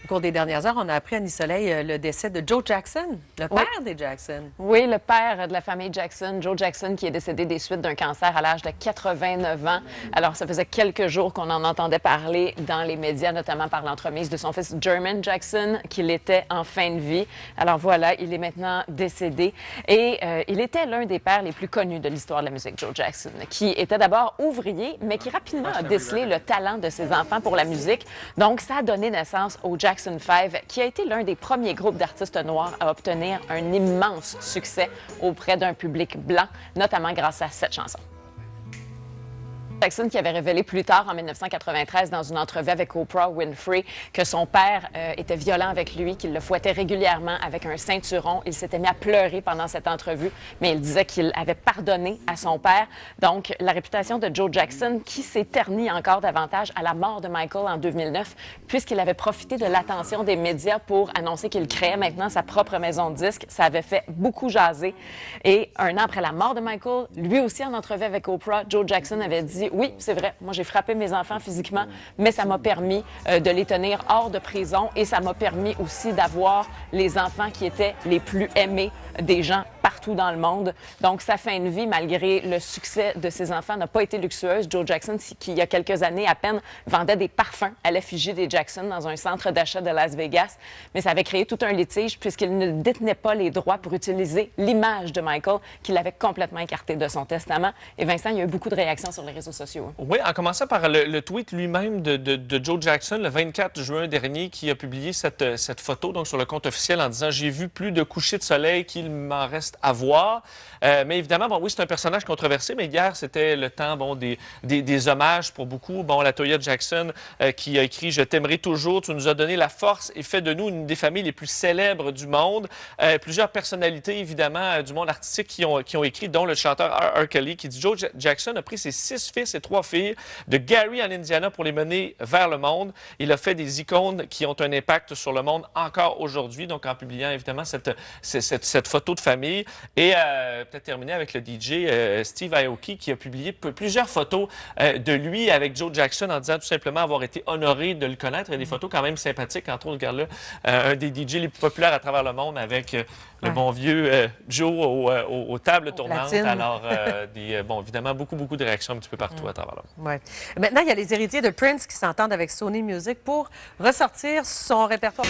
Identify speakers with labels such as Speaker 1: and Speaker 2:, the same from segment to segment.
Speaker 1: cours des dernières heures, on a appris, Annie Soleil, le décès de Joe Jackson, le père des Jackson.
Speaker 2: Oui, le père de la famille Jackson, Joe Jackson, qui est décédé des suites d'un cancer à l'âge de 89 ans. Alors, ça faisait quelques jours qu'on en entendait parler dans les médias, notamment par l'entremise de son fils Jermaine Jackson, qu'il était en fin de vie. Alors voilà, il est maintenant décédé. Et il était l'un des pères les plus connus de l'histoire de la musique, Joe Jackson, qui était d'abord ouvrier, mais qui rapidement a décelé le talent de ses enfants pour la musique. Donc, ça a donné naissance au Jackson 5, qui a été l'un des premiers groupes d'artistes noirs à obtenir un immense succès auprès d'un public blanc, notamment grâce à cette chanson. Jackson qui avait révélé plus tard, en 1993, dans une entrevue avec Oprah Winfrey, que son père était violent avec lui, qu'il le fouettait régulièrement avec un ceinturon. Il s'était mis à pleurer pendant cette entrevue, mais il disait qu'il avait pardonné à son père. Donc, la réputation de Joe Jackson, qui s'est ternie encore davantage à la mort de Michael en 2009, puisqu'il avait profité de l'attention des médias pour annoncer qu'il créait maintenant sa propre maison de disques. Ça avait fait beaucoup jaser. Et un an après la mort de Michael, lui aussi, en entrevue avec Oprah, Joe Jackson avait dit « Oui, c'est vrai, moi j'ai frappé mes enfants physiquement, mais ça m'a permis de les tenir hors de prison et ça m'a permis aussi d'avoir les enfants qui étaient les plus aimés des gens partout dans le monde. » Donc, sa fin de vie, malgré le succès de ses enfants, n'a pas été luxueuse. Joe Jackson, qui il y a quelques années à peine vendait des parfums à l'effigie des Jackson dans un centre d'achat de Las Vegas, mais ça avait créé tout un litige puisqu'il ne détenait pas les droits pour utiliser l'image de Michael qu'il avait complètement écarté de son testament. Et Vincent, il y a eu beaucoup de réactions sur les réseaux sociaux.
Speaker 3: Oui, en commençant par le tweet lui-même de Joe Jackson, le 24 juin dernier, qui a publié cette photo donc sur le compte officiel en disant « J'ai vu plus de couchers de soleil qu'il m'en reste à voir. » Mais évidemment, bon, oui, c'est un personnage controversé, mais hier, c'était le temps des hommages pour beaucoup. Bon, la Toya Jackson qui a écrit « Je t'aimerai toujours, tu nous as donné la force et fait de nous une des familles les plus célèbres du monde. » Plusieurs personnalités, évidemment, du monde artistique qui ont écrit, dont le chanteur R. Kelly, qui dit « Joe Jackson a pris ses 6 fils et 3 filles de Gary en Indiana pour les mener vers le monde. Il a fait des icônes qui ont un impact sur le monde encore aujourd'hui. » Donc, en publiant, évidemment, cette photo de famille. Et peut-être terminer avec le DJ Steve Aoki, qui a publié plusieurs photos de lui avec Joe Jackson en disant tout simplement avoir été honoré de le connaître. Il y a des photos quand même sympathiques, entre autres, regarde là, un des DJ les plus populaires à travers le monde avec le bon vieux Joe aux tables tournantes.
Speaker 1: Platine.
Speaker 3: Alors, bon, évidemment, beaucoup de réactions un petit peu partout à travers le monde.
Speaker 1: Ouais. Maintenant, il y a les héritiers de Prince qui s'entendent avec Sony Music pour ressortir son répertoire.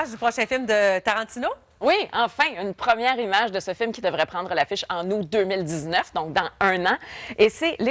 Speaker 1: Du prochain film de Tarantino?
Speaker 2: Oui, enfin, une première image de ce film qui devrait prendre l'affiche en août 2019, donc dans un an. Et c'est Léo